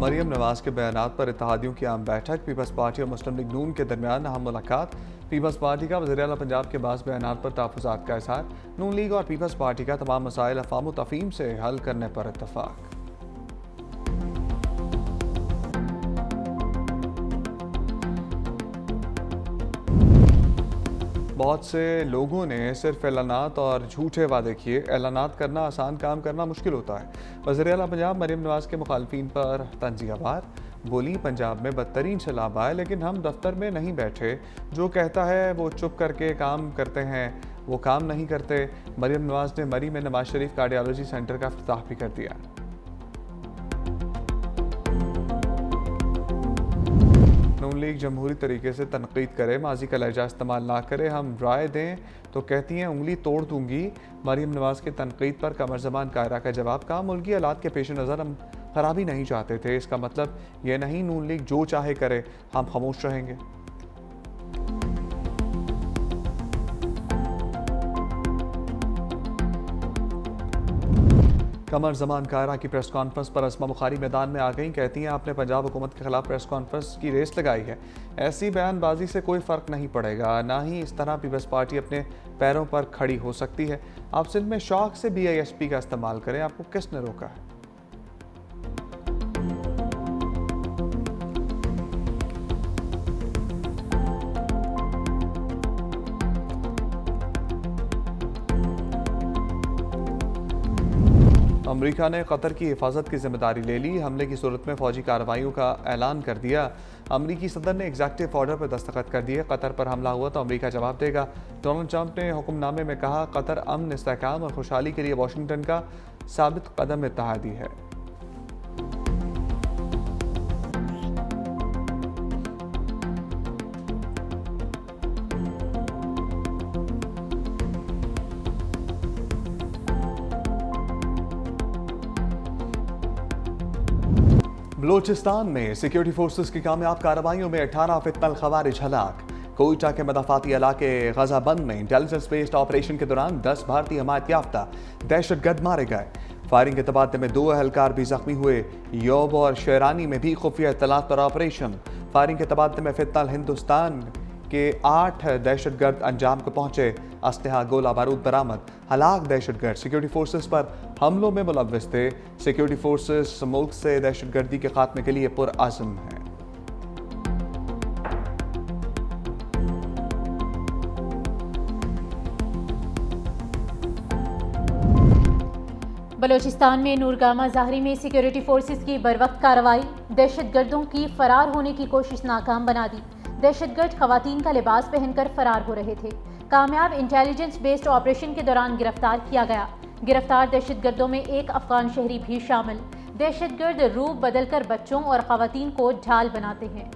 मरियम नवाज के बयानात पर इत्तेहादियों की आम बैठक, पीपल्स पार्टी और मुस्लिम लीग नून के दरमियान अहम मुलाकात। पीपल्स पार्टी का वज़ीर आला पंजाब के बाज़ बयानात पर तहफ़्फ़ुज़ात का इज़हार। नून लीग और पीपल्स पार्टी का तमाम मसाइल अफ़वाम व तफ़हीम से हल करने पर इत्तफ़ाक़। बहुत से लोगों ने सिर्फ ऐलानात और झूठे वादे किए। ऐलानात करना आसान, काम करना मुश्किल होता है। वज़ीर आला पंजाब मरियम नवाज के मुखालफिन पर तंज़ियाबार। बोली, पंजाब में बदतरीन सैलाब आए लेकिन हम दफ्तर में नहीं बैठे। जो कहता है वो चुप करके काम करते हैं, वो काम नहीं करते। मरियम नवाज ने मरी में नवाज शरीफ कार्डियोलॉजी सेंटर का इफ्तिताह भी कर दिया। नून लीग जमहूरी तरीके से तनकीद करे, माजी का लहजा इस्तेमाल ना करे। हम राय दें तो कहती हैं उंगली तोड़ दूंगी। मरियम नवाज के तनकीद पर कमर ज़मान कायरा का जवाब। कहा, मुल्की हालात के पेश नज़र हम खराबी नहीं चाहते थे। इसका मतलब ये नहीं नून लीग जो चाहे करे, हम खामोश रहेंगे। कमर ज़मान कायरा की प्रेस कॉन्फ्रेंस पर अस्मा बुखारी मैदान में आ गई। कहती हैं आपने पंजाब हुकूमत के खिलाफ प्रेस कॉन्फ्रेंस की रेस लगाई है। ऐसी बयानबाजी से कोई फ़र्क नहीं पड़ेगा, ना ही इस तरह पीपल्स पार्टी अपने पैरों पर खड़ी हो सकती है। आप सिंध में शौक से BISP का इस्तेमाल करें, आपको किसने रोका है? अमेरिका ने कतर की हिफाजत की जिम्मेदारी ले ली। हमले की सूरत में फौजी कार्रवाइयों का ऐलान कर दिया। अमेरिकी सदर ने एग्जीक्यूटिव ऑर्डर पर दस्तखत कर दिए। कतर पर हमला हुआ तो अमेरिका जवाब देगा। डोनाल्ड ट्रंप ने हुक्मनामे में कहा, कतर अमन, इस्तेहकाम और खुशहाली के लिए वाशिंगटन का साबित कदम इत्तेहादी है। बलूचिस्तान में सिक्योरिटी फोर्सेस की कामयाब कार्रवाइयों में 18 फितनल खवारिज हलाक। कोयटा के मदाफाती इलाके गजाबंद में इंटेलिजेंस बेस्ड ऑपरेशन के दौरान 10 भारतीय हमायत याफ्ता दहशतगर्द मारे गए। फायरिंग के तबादले में 2 एहलकार भी जख्मी हुए। योब और शेरानी में भी खुफिया इत्तलात पर ऑपरेशन। फायरिंग के तबादले में फितनल हिंदुस्तान के 8 दहशतगर्द अंजाम को पहुंचे। असलहा, गोला बारूद बरामद। हलाक दहशतगर्द सिक्योरिटी फोर्सेस पर हमलों में मुलव्वस थे। सिक्योरिटी फोर्सेस मुल्क से दहशतगर्दी के खात्मे के लिए पुरअज़्म हैं। बलूचिस्तान में नूरगामा ज़ाहरी में सिक्योरिटी फोर्सेस की बरवक्त कार्रवाई। दहशतगर्दों की फरार होने की कोशिश नाकाम बना दी। दहशतगर्द खवातीन का लिबास पहनकर फरार हो रहे थे। कामयाब इंटेलिजेंस बेस्ड ऑपरेशन के दौरान गिरफ्तार किया गया। गिरफ्तार दहशतगर्दों में एक अफगान शहरी भी शामिल। दहशतगर्द रूप बदलकर बच्चों और खवातीन को ढाल बनाते हैं।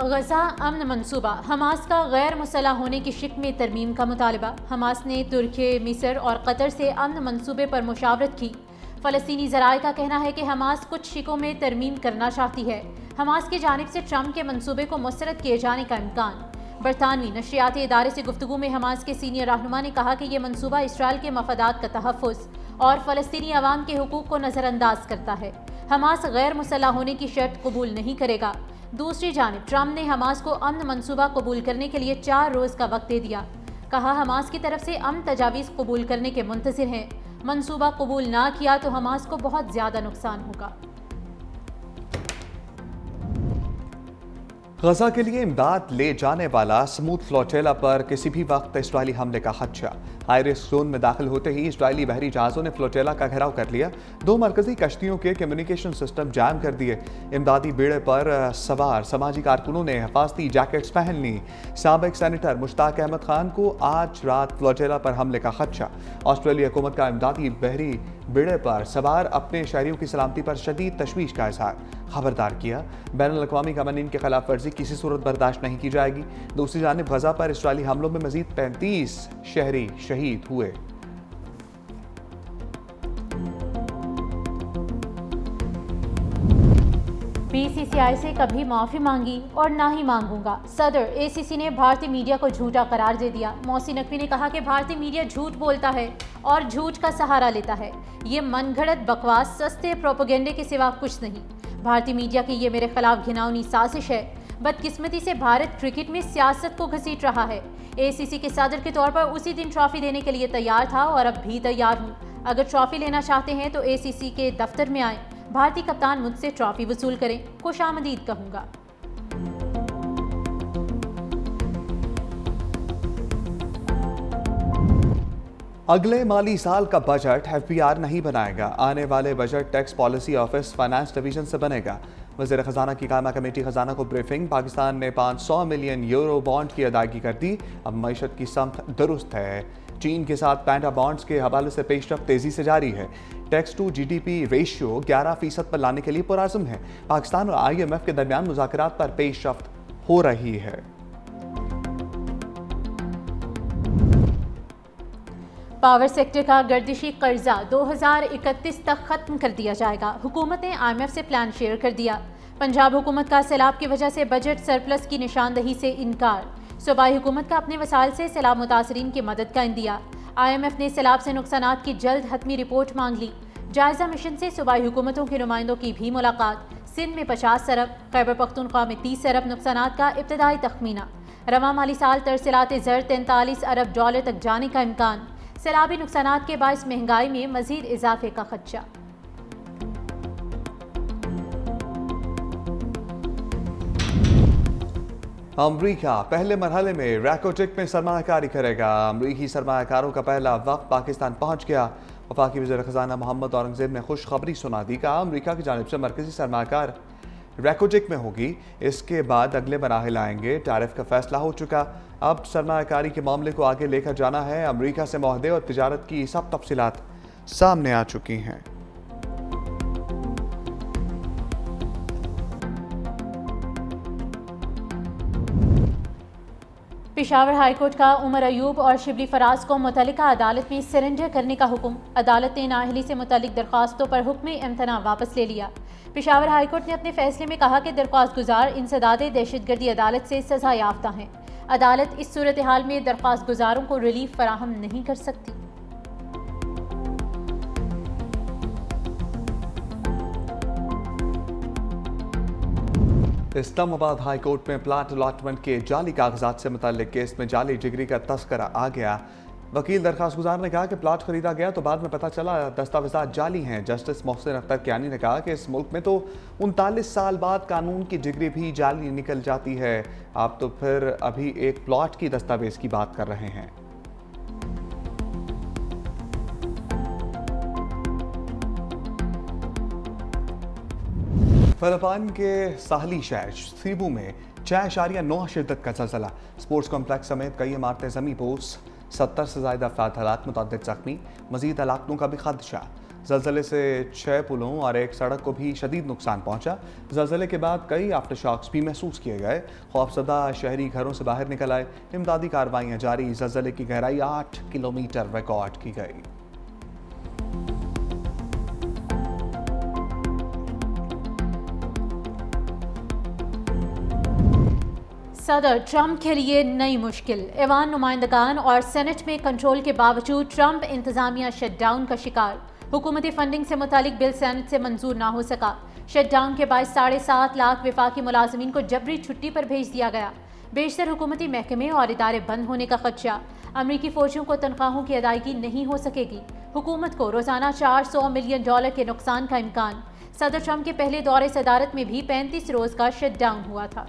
गजा अमन मंसूबा। हमास का गैर मुसल्लह होने की शिक में तरमीम का मुतालबा। हमास ने तुर्की, मिस्र और कतर से अमन मंसूबे पर मुशावरत की। फ़लस्तीनी ज़राए का कहना है कि हमास कुछ शिकों में तरमीम करना चाहती है। हमास की जानिब से ट्रंप के मंसूबे को मुस्तरद किए जाने का इम्कान। बरतानवी नशरियाती इदारे से गुफ्तगू में हमास के सीनियर रहनुमा ने कहा कि यह मंसूबा इसराइल के मफादात का तहफ़्फ़ुज़ और फ़लस्तीनी अवाम के हुकूक को नज़रअंदाज करता है। हमास गैर मुसल्लह होने की शर्त कबूल नहीं करेगा। दूसरी जानिब ट्रंप ने हमास को अमन मंसूबा कबूल करने के लिए 4 रोज़ का वक्त दे दिया। कहा, हमास की तरफ से अमन तजावीज़ कबूल करने के मुंतज़िर हैं। मंसूबा कबूल ना किया तो हमास को बहुत ज़्यादा नुकसान होगा। गजा के लिए इमदाद ले जाने वाला स्मूथ फ्लोटेला पर किसी भी वक्त इस्राइली हमले का खदशा। हाई रिस्क जोन में दाखिल होते ही इस्राइली बहरी जहाज़ों ने फ्लोटेला का घेराव कर लिया। 2 मरकजी कश्तियों के कम्युनिकेशन सिस्टम जाम कर दिए। इमदादी बेड़े पर सवार समाजी कारकुनों ने हिफाजती जैकेट्स पहन ली। साबिक सेनेटर मुश्ताक अहमद खान को आज रात फ्लोटेला पर हमले का खदशा। ऑस्ट्रेलिया हुकूमत का इमदादी बहरी बेड़े पर सवार अपने शहरियों की सलामती पर शदीद तशवीश का इजहार। खबरदार किया, बैनुल अक़वामी क़वानीन के खिलाफ वर्जी किसी सूरत बर्दाश्त नहीं की जाएगी। दूसरी जानिब गजा पर इस्राइली हमलों में मजीद 35 शहरी शहीद हुए। बीसीसीआई से कभी माफी मांगी और ना ही मांगूंगा। सदर एसीसी ने भारतीय मीडिया को झूठा करार दे दिया। मोहसिन नकवी ने कहा कि भारतीय मीडिया झूठ बोलता है और झूठ का सहारा लेता है। ये मनगढ़ंत बकवास, सस्ते प्रोपेगेंडे के सिवा कुछ नहीं। भारतीय मीडिया की ये मेरे खिलाफ घिनौनी साजिश है। बदकिस्मती से भारत क्रिकेट में सियासत को घसीट रहा है। एसीसी के सदर के तौर पर उसी दिन ट्रॉफी देने के लिए तैयार था और अब भी तैयार हूँ। अगर ट्रॉफी लेना चाहते हैं तो एसीसी के दफ्तर में आए, भारतीय कप्तान मुझसे ट्रॉफी वसूल करें, खुशामदीद कहूंगा। अगले माली साल का बजट एफबीआर नहीं बनाएगा। आने वाले budget tax policy office finance division से बनेगा। वज़ीर ख़जाना की कायमा कमेटी ख़जाना को ब्रीफिंग। पाकिस्तान ने 500 मिलियन यूरो बॉन्ड की अदायगी कर दी। अब मईशत की समत दुरुस्त है। चीन के साथ पैंडा बॉन्ड्स के हवाले से पेशरफ तेजी से जारी है। टैक्स टू जीडीपी रेशियो 11% पर लाने के लिए पुरअज़्म है। पाकिस्तान और IMF के दरमियान मुज़ाकरात पर पेशरफ हो रही है। पावर सेक्टर का गर्दिशी कर्जा 2031 तक खत्म कर दिया जाएगा। हुकूमत ने IMF से प्लान शेयर कर दिया। पंजाब हुकूमत का सैलाब की वजह से बजट सरप्लस की निशानदही से इनकार। सूबाई हुकूमत का अपने वसाइल से सैलाब मुतासरीन की मदद का इंदिया। IMF ने सैलाब से नुकसानात की जल्द हतमी रिपोर्ट मांग ली। जायजा मिशन से सूबाई हुकूमतों के नुमाइंदों की भी मुलाकात। सिंध में 50 अरब, खैबर पख्तूनख्वा में 30 अरब नुकसानात का इब्तदाई तखमीना। रवा माली साल तरसीलात ज़र 43 अरब डॉलर तक जाने का इम्कान। सैलाबी नुकसानात के बायस महंगाई में मजीद इजाफे का खदशा। अमरीका पहले मरहले में रैकोटेक में सरमायाकारी करेगा। अमरीकी सरमायाकारों का पहला वक्त पाकिस्तान पहुंच गया। वफाकी वज़ीर ख़जाना मोहम्मद औरंगज़ेब ने खुशखबरी सुना दी। कहा अमरीका की जानिब से मरकजी सरमायाकार रैकोटेक में होगी। इसके बाद अगले मराहिल आएंगे। टैरिफ का फैसला हो चुका। अब सरमायाकारी के मामले को आगे लेकर जाना है। अमरीका से मुआहदे और तिजारत की सब तफसीलात सामने आ चुकी हैं। पेशावर हाईकोर्ट का उमर अयूब और शिबली फराज को मुतल्लिका अदालत में सरेंडर करने का हुक्म। अदालत ने नाअहली से मुतल्लिक दरख्वास्तों पर हुक्म इम्तना वापस ले लिया। पेशावर हाईकोर्ट ने अपने फैसले में कहा कि दरख्वास्त गुजार इंसदाद दहशतगर्दी अदालत से सजा याफ्ता हैं। अदालत इस सूरत हाल में दरख्वास्त गुजारों को रिलीफ फराहम नहीं कर सकती। इस्लामाबाद हाई कोर्ट में प्लाट अलॉटमेंट के जाली कागजात से मुताल्लिक केस में जाली डिग्री का तस्करा आ गया। वकील दरखास्त गुजार ने कहा कि प्लाट खरीदा गया तो बाद में पता चला दस्तावेजात जाली हैं। जस्टिस मोहसिन अख्तर कियानी ने कहा कि इस मुल्क में तो 39 साल बाद कानून की डिग्री भी जाली निकल जाती है। आप तो फिर अभी एक प्लॉट की दस्तावेज की बात कर रहे हैं। फिलिपाइन के साहली शहर सीबू में 6.9 शिद्दत का ज़लज़ला। स्पोर्ट्स कॉम्प्लेक्स समेत कई इमारतें ज़मीं पोस। 70 से ज़ायद अफराद हलाक, मुतअद्दिद ज़ख्मी। मज़ीद हलाकतों का भी खदशा। ज़लज़ले से 6 पुलों और एक सड़क को भी शदीद नुकसान पहुंचा। ज़लज़ले के बाद कई आफ्टर शॉक्स भी महसूस किए गए। खौफजदा शहरी घरों से बाहर निकल आए। इमदादी कार्रवाइयाँ जारी। ज़लज़ले की गहराई 8 किलोमीटर रिकॉर्ड की गई। सदर ट्रंप के लिए नई मुश्किल। ऐवान नुमाइंदगान और सेनेट में कंट्रोल के बावजूद ट्रंप इंतजामिया शटडाउन का शिकार। हुकूमती फंडिंग से मुतालिक बिल सेनेट से मंजूर ना हो सका। शटडाउन के बाद 7.5 लाख वफाकी मुलाजमीन को जबरी छुट्टी पर भेज दिया गया। बेशतर हुकूमती महकमे और इदारे बंद होने का खदशा। अमरीकी फौजियों को तनख्वाहों की अदायगी नहीं हो सकेगी। हुकूमत को रोजाना 400 मिलियन डॉलर के नुकसान का इम्कान। सदर ट्रंप के पहले दौरे सदारत में भी 35 रोज का शटडाउन हुआ था।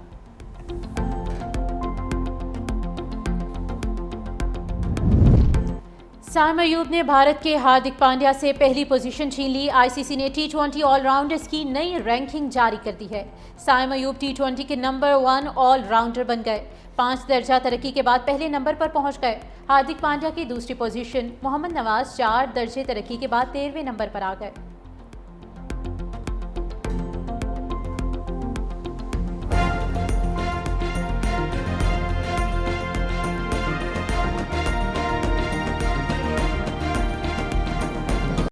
साइम अयूब ने भारत के हार्दिक पांड्या से पहली पोजीशन छीन ली। आईसीसी ने T20 ऑलराउंडर्स की नई रैंकिंग जारी कर दी है। साइम अयूब T20 के नंबर 1 ऑलराउंडर बन गए। 5 दर्जा तरक्की के बाद पहले नंबर पर पहुंच गए। हार्दिक पांड्या की दूसरी पोजीशन। मोहम्मद नवाज 4 दर्जे तरक्की के बाद 13वें नंबर पर आ गए।